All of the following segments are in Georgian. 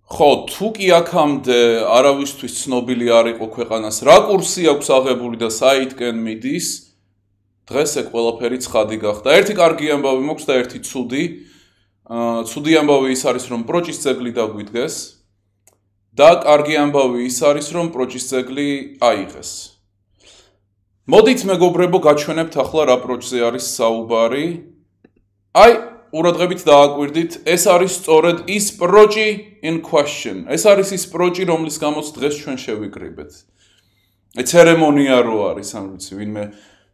ხო, თუ კი აქამდე არავისთვის ცნობილი არ იყო ქვეყანას, რა კურსი აქვს აღებული და საითკენ მიდის, დღეს ეგ ყველაფერი ცხადი გახდა. ერთი კარგი ამბავი მაქვს და ერთი ცუდი. ცუდი ამბავი ის არის, რომ პროჭის ძეგლი დაგვიდგეს და კარგი ამბავი ის არის, რომ პროჭის ძეგლი აიღეს. მოდით მეგობრებო, გაჩვენებთ ახლა რა პროჭზე არის საუბარი. აი, ყურადღებით დააკვირდით, ეს არის სწორედ ის პროჭი in question. ეს არის ის პროჭი, რომლის გამოც დღეს ჩვენ შევიკრიბეთ. ცერემონია რო არის, ან ვიცი, ვინმე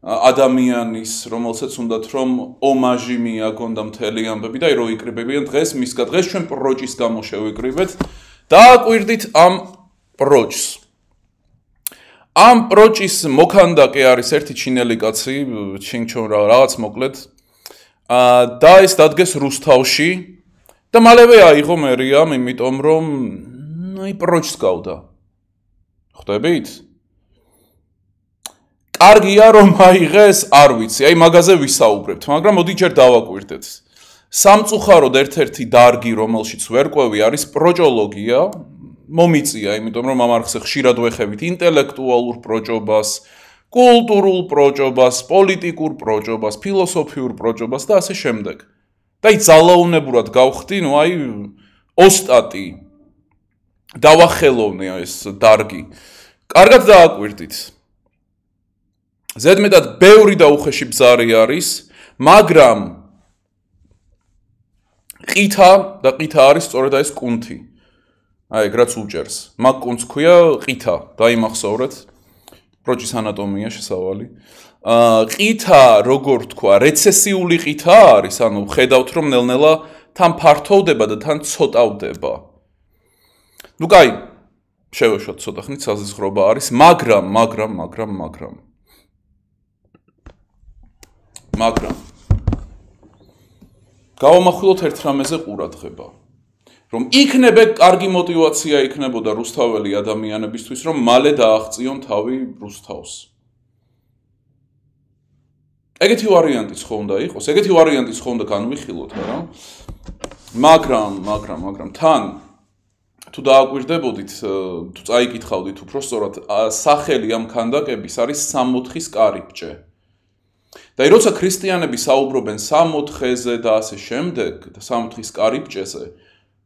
ადამიანის, რომელსაც უნდათ რომ ომაჟი მიაგონ და მთელი ამბები და რო იკრიბებიან დღეს მისგან. დღეს ჩვენ პროჭის გამო შევიკრიბეთ. დააკვირდით ამ პროჭს. ამ პროჭის მოქანდაკე არის ერთი ჩინელი კაცი, ჩინჩონ რაღაც მოკლედ. და ეს დადგეს რუსთავში და მალევე აიღო მერიამ, იმიტომ რომ აი პროჭს გავდა. ხვდებით? კარგია რომ აიღეს, არ ვიცი, აი მაგაზე ვისაუბრებთ, მაგრამ მოდი ჯერ დავაკვირდეთ. სამწუხაროდ ერთ-ერთი დარგი, რომელშიც ვერ ყვევი, არის პროჭოლოგია. მომიწია, იმიტომ რომ ამ არხზე ხშირად ვეხებით ინტელექტუალურ პროჭობას, კულტურულ პროჭობას, პოლიტიკურ პროჭობას, ფილოსოფიურ პროჭობას და ასე შემდეგ. და აი ძალაუნებურად გავხდი, ნუ აი ოსტატი დავახელოვნე ეს დარგი. კარგად დააკვირდით. ზედმეტად ბევრი და უხეში ბზარი არის, მაგრამ ყითა და ყითა არის სწორედ ეს კუნთი. აი ეგ რაც უჭერს. მაგ კუნთს ქვია ყითა, დაიმახსოვრეთ. პროჭის ანატომია შესავალი. ყითა, როგორ თქვა, რეცესიული ყითა არის, ანუ ხედავთ რომ ნელ-ნელა თან ფართოვდება და თან ცოტავდება. ნუ კაი, შევეშოთ ცოტა ხნით საზღვრობა არის, მაგრამ გავამახვილოთ ერთ რამეზე ყურადღება. რომ იქნებე კარგი мотиваცია იქნებოდა რუსთაველი ადამიანებისთვის, რომ მალე დააღწიონ თავი რუსთავს. ეგეთი ვარიანტიც ხო უნდა იყოს, ეგეთი ვარიანტიც ხო უნდა განვიხილოთ, რა. მაგრამ თან თუ დააკვირდებოდით, თუ წაიკითხავდით უფრო სწორად, სახელი ამ ქანდაკების არის 64-ის კარიბჭე. და როცა ქრისტიანები საუბრობენ 64-ზე და ასე შემდეგ, და 64-ის კარიბჭეზე,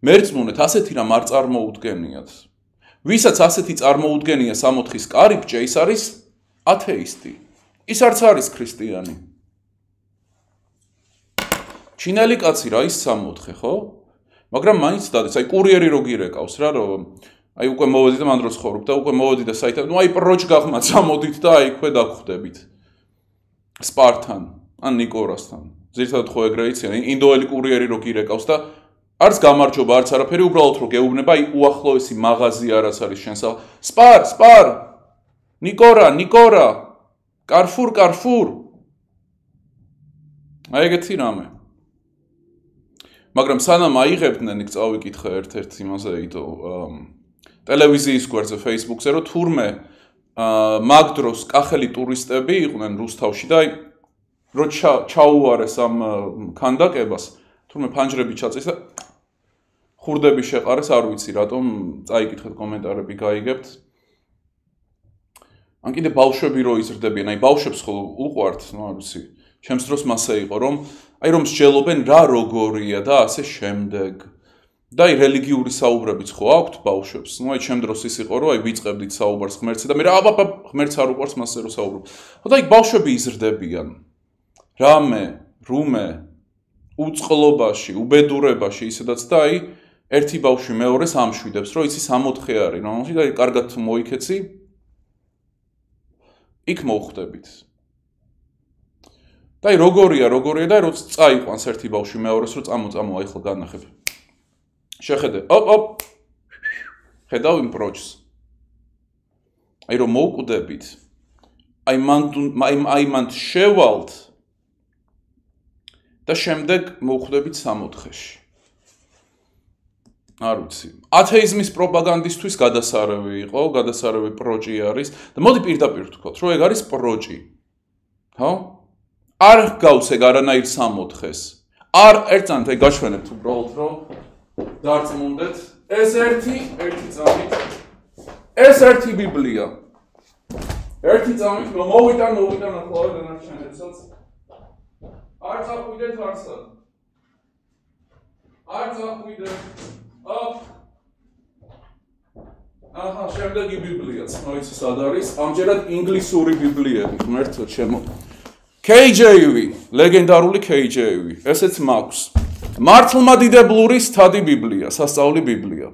მერწმუნეთ ასეთი რამ არ წარმოუდგენიათ. ვისაც ასეთი წარმოუდგენია 64-ის კარიბჭე, ის არის ათეისტი. ის არც არის ქრისტიანი. ჩინელი კაცი რა ის 64, ხო? მაგრამ მაინც დადეს, აი კურიერი რო გირეკავს რა, რომ აი უკვე მოვედი და მან რო ცხოვრობ და უკვე მოვედი და საერთოდ, ნუ აი პროჭ გახმათ, სამოდით და აი ქვე დაგხვდებით. სპართან, ან ნიკორასთან. ზირთადად ხო ეგრე იციან, ინდოელი კურიერი რო გირეკავს და არც გამარჯობა, არც არაფერი, უბრალოდ რო გეუბნება, აი უახლოესი მაღაზია რაც არის შენსა. სპარ. ნიკორა. კარფურ. აი ეგეთი რამე. მაგრამ სანამ აიღებდნენ, იქ წავიკითხე ერთ-ერთ იმაზე, იდო ტელევიზიის გვერდზე, Facebook-ზე, რომ თურმე მაგ დროს კახელი ტურისტები იყვნენ რუსთავში და რო ჩაუარეს ამ ქანდაკებას, თურმე ფანჯრები ჩაწეს და ხურდები შეყარეს, არ ვიცი რატომ, წაიკითხეთ კომენტარები გაიგებთ. ან კიდე ბავშვები რო იზრდებიან, აი ბავშვებს ხო უყვართ, ნუ არ ვიცი. ჩემს დროს მასე იყო, რომ აი რომ მსჯელობენ რა როგორია და ასე შემდეგ. და აი რელიგიური საუბრებიც ხო აქვთ ბავშვებს. ნუ აი ჩემ დროს ის იყო, რომ აი ვიწყებდით საუბარს ღმერთზე და მე რა ღმერთს არ უყვარს მასზე რომ საუბრობ. ხო და აი ბავშვები იზრდებიან. რუმე უწყლობაში, უბედურებაში ისედაც და აი ერთი ბავშვი მეორეს ამშვიდებს, რომ იცი 64 არის, რომელშიც აი კარგად მოიქეცი, იქ მოხვდებით. და აი როგორია და როცა წაიყვანს ერთი ბავშვი მეორეს, რომ წამო აი ხლა განახებ. შეხედე, ოპ. ხედავ იმ პროჭს. აი რომ მოვკვდებით, აი მან შევალთ და შემდეგ მოვხვდებით 64-ში. არ ვიცი. ათეიზმის პროპაგანდისტვის გადასარევი იყო, გადასარევი პროჭი არის და მოდი პირდაპირ ვთქვათ, რომ ეგ არის პროჭი. ხო? არ გავს ეგ არანაირ 64-ს. არ ერთზანთ ეგ გაშვენებთ უბრალოდ, რომ დარწმუნდეთ, ეს ერთი წამით. ეს ერთი ბიბლია. ერთი წამით მოვიტან ახლა დანარჩენებსაც. არ წახვიდეთ არსად. არ წახვიდეთ. აჰა, შემდეგი ბიბლიაც, მოიცი სად არის? ამჯერად ინგლისური ბიბლიები, ღმერთო ჩემო. KJV, ლეგენდარული KJV, ესეც მაქვს. მართლმადიდებლური სტადი ბიბლია, სასწაული ბიბლია.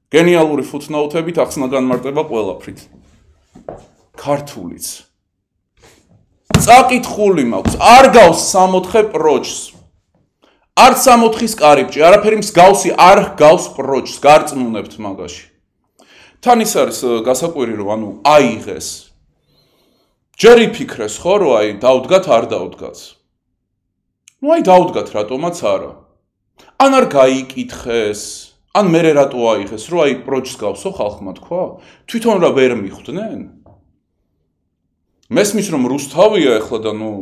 გენიალური ფუთნოუთებით ახსნა განმარტება ყველაფრით. ქართულიც. წაკითხული მაქვს, არ გავს 64 პროჭს. არც 64-ის კარიბჭე, არაფერი მსგავსი არ გავს პროჭს, გარწმუნებთ მაგაში. თან ის არის გასაკვირი, რომ ანუ აიღეს. ჯერ იფიქრეს ხო, რომ აი დაუდგათ, არ დაუდგათ. ნუ აი დაუდგათ, რატომაც არა. ან არ გაიკითხეს, ან მერე რატო აიღეს, რომ აი პროჭს გავსო ხალხმა თქვა? თვითონ რა ვერ მიხვდნენ? მესმის რომ რუსთავია ეხლა და ნუ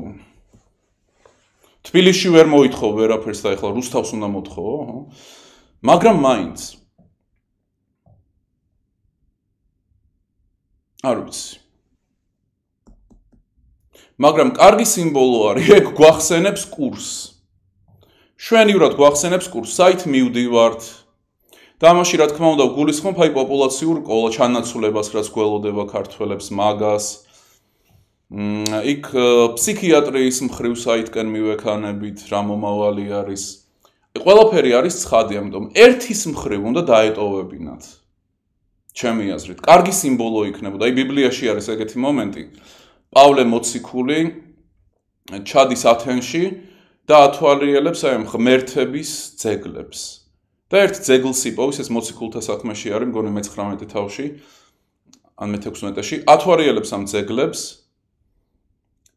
თბილისში ვერ მოითხოვ ვერაფერს და ეხლა რუსთავს უნდა მოთხოვო, მაგრამ მაინც არ ვიცი. მაგრამ კარგი სიმბოლო არის, ეგ გვახსენებს კურსს. შვენივრად გვახსენებს კურსს, საით მივდივართ. და ამაში რა თქმა უნდა გულისხმობ აი პოპულაციურ ჩანაცვლებას, რაც გველოდება ქართველებს მაგას. იქ ფსიქიატრიის მხრივ საითკენ მივექანებით, რა მომავალი არის. ყველაფერი არის ცხადი, ამიტომ ერთის მხრივ უნდა დაეტოვებინათ. ჩემი აზრით, კარგი სიმბოლო იქნებოდა. აი ბიბლიაში არის ეგეთი მომენტი. პავლე მოციქული ჩადის ათენში და ათვალიერებს აი ღმერთების ძეგლებს. და ერთ ძეგლს იპოვის, ეს მოციქულთა საქმეში არის, მგონი მე-19 თავში, ან მე-16-ში, ათვალიერებს ამ ძეგლებს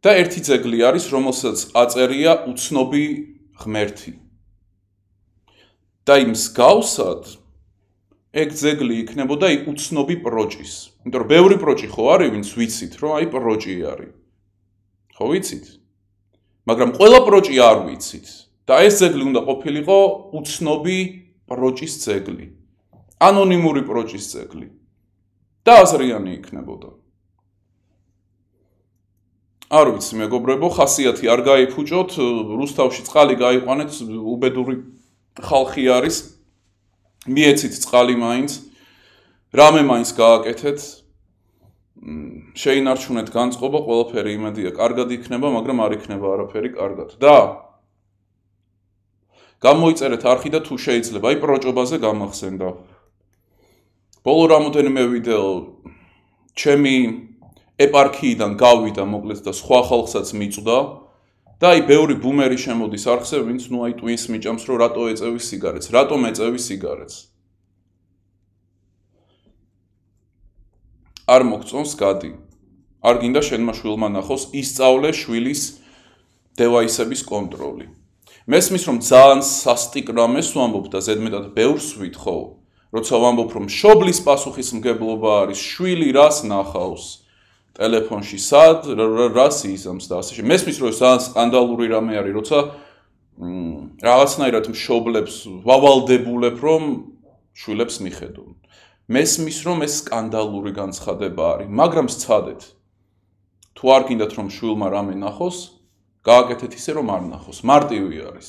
და ერთი ძეგლი არის, რომელსაც აწერია უცნობი ღმერთი. და იმ მსგავსად ეგ ძეგლი იქნებოდა აი უცნობი პროჭის. იმიტომ რომ ბევრი პროჭი ხო არის, ვინც ვიცით, რომ აი პროჭი არის. ხო ვიცით? მაგრამ ყველა პროჭი არ ვიცით. და ეს ძეგლი უნდა ყოფილიყო უცნობი პროჭის ძეგლი. ანონიმური პროჭის ძეგლი. და აზრიანი იქნებოდა. არ ვიცი, მეგობრებო, ხასიათი არ გაიფუჭოთ, რუსთავში წყალი გაიყვანეთ, უბედური ხალხი არის. მიეცით წყალი მაინც, რამე მაინც გააკეთეთ, შეინარჩუნეთ განწყობა, ყველაფერი იმედია კარგად იქნება, მაგრამ არ იქნება არაფერი კარგად. და გამოიწერეთ არხი და თუ შეიძლება, აი პროჭობაზე გამახსენდა. ბოლო რამოდენიმე ვიდეო ჩემი ეპარქიიდან გავიდა მოკლედ და სხვა ხალხსაც მიწვდა. და აი ბევრი ბუმერი შემოდის არხზე, ვინც ნუ აი ტვინს მიჭამს, რომ რატო ეწევი სიგარეტს, რატომ ეწევი სიგარეტს. არ მოგწონს გადი. არ გინდა შენმა შვილმა ნახოს, ისწავლე შვილის დევაისების კონტროლი. მესმის რომ ძალიან სასტიკ რამეს ვამბობ და ზედმეტად ბევრს ვითხოვ, როცა ვამბობ რომ მშობლის პასუხისმგებლობა არის შვილი რას ნახავს. ტელეფონში სად რას იზამს და ასე შემდეგ. მესმის რომ ძალიან სკანდალური რამე არის, როცა რაღაცნაირად მშობლებს ვავალდებულებ რომ შვილებს მიხედონ. მესმის რომ ეს სკანდალური განცხადება არის, მაგრამ სცადეთ. თუ არ გინდათ რომ შვილმა რამე ნახოს, გააკეთეთ ისე რომ არ ნახოს. მარტივი არის.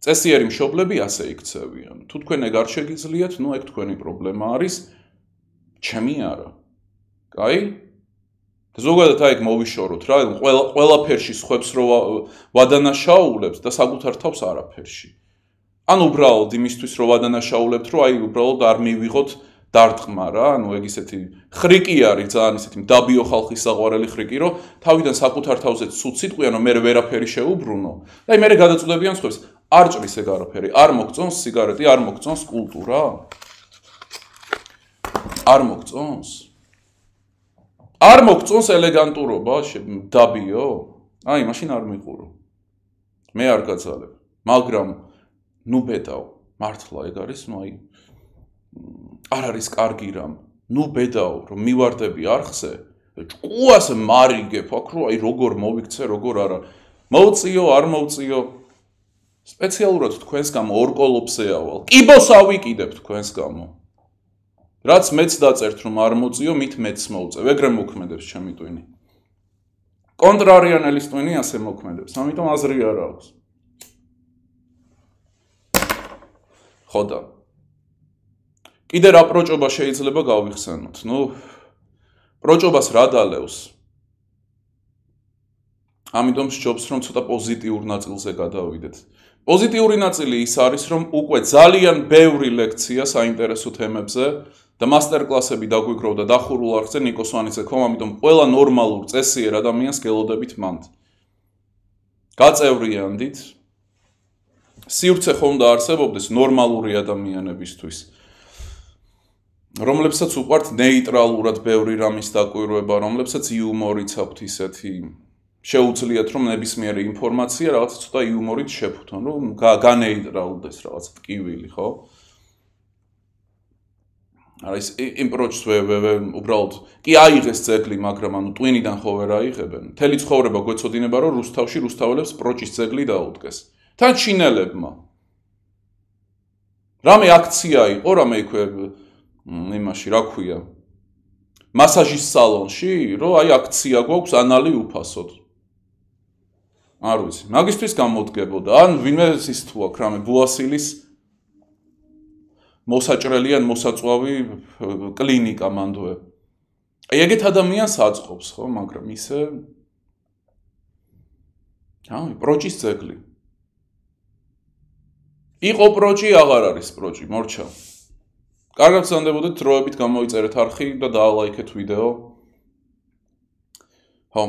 წესიერი მშობლები ასე იქცევიან. თუ თქვენ ეგ არ შეგიძლიათ, ნუ ეგ თქვენი პრობლემა არის, ჩემი არა. კაი? ზოგადად აი ეგ მოვიშოროთ რა, ყველაფერში სხვებს რო ვადანაშაულებს და საკუთარ თავს არაფერში. ან უბრალოდ იმისთვის რომ ვადანაშაულებთ, რომ აი უბრალოდ არ მივიღოთ დარტყმა რა, ანუ ეგ ისეთი ხრიკი არის, ძალიან ისეთი მდაბიო ხალხის საყვარელი ხრიკი, რომ თავიდან საკუთარ თავზე ცუდ სიტყვიან, რომ მე ვერაფერი შეუბრუნო. და აი მე გადაწყვეტებიან სხვებს, არ ჭრის ეგ არაფერი, არ მოგწონს სიგარეტი, არ მოგწონს კულტურა? არ მოგწონს? არ მოგწონს ელეგანტურობა, დაბიო? აი, მაშინ არ მიყურო. მე არ გაძალებ. მაგრამ ნუ ბედავ, მართლა ეგ არის, ნუ აი არ არის კარგი რამ. ნუ ბედავ, რომ მივარდები არხზე, ჭკუას მარიგებ აქ, რომ აი როგორ მოვიქცე, როგორ არა. მოვწიო, არ მოვწიო. სპეციალურად თქვენს გამო ორკოლოფზე ავალ. კიბოს ავიკიდებ თქვენს გამო. რაც მეც დაწერთ რომ არ მოწიო, მით მეც მოუწევ. ეგრე მოქმედებს ჩემი ტვინი. კონტრარიანელის ტვინი ასე მოქმედებს. ამიტომ აზრი არ აქვს. ხოდა. კიდე რა პროჭობა შეიძლება გავიხსენოთ? პროჭობას რა დალევს? ამიტომ სჯობს რომ ცოტა პოზიტიურ ნაწილზე გადავიდეთ. პოზიტიური ნაწილი ის არის რომ უკვე ძალიან ბევრი ლექცია საინტერესო თემებზე და მასტერკლასები დაგვიგროვდა დახურულ არხზე ნიკო სვანიცეკომ, ამიტომ ყველა ნორმალურ წესიერ ადამიანს გელოდებით მანდ. გაწევრიანდით. სივრცე ხომ და არსებობდეს ნორმალური ადამიანებისთვის. რომლებსაც უყვართ ნეიტრალურად ბევრი რამის დაკვირვება, რომლებსაც იუმორიც აქვთ ისეთი შეუძლიათ რომ ნებისმიერი ინფორმაცია რაღაც ცოტა იუმორით შეფუთონ, რომ განეიტრალდეს რაღაც ტკივილი, ხო? არის იმ პროჭს უბრალოდ კი აიღეს ძეგლი, მაგრამ ანუ ტვინიდან ხო ვერ აიღებენ. მთელი ცხოვრება გვეცოდინება რომ რუსთავში რუსთაველებს პროჭის ძეგლი დაუდგეს. თან ჩინელებმა. რამე აქცია იყო, რამე იქვე იმაში, რა ქვია? მასაჟის სალონში, რომ აი აქცია გვაქვს ანალი უფასოდ. არ ვიცი, მაგისთვის გამოდგებოდა. ან ვინმე ის თუ აქვს რამე ბუასილის მოსაჭრელი ან მოსაწვავი კლინიკა მანდვე. აი ეგეთ ადამიანს აწყობს, ხო, მაგრამ ისე პროჭის ძეგლი. იყო პროჭი, აღარ არის პროჭი, მორჩა. კარგად გზანდებოდეთ, დროებით გამოიწერეთ არხი და დაალაიქეთ ვიდეო. ხო.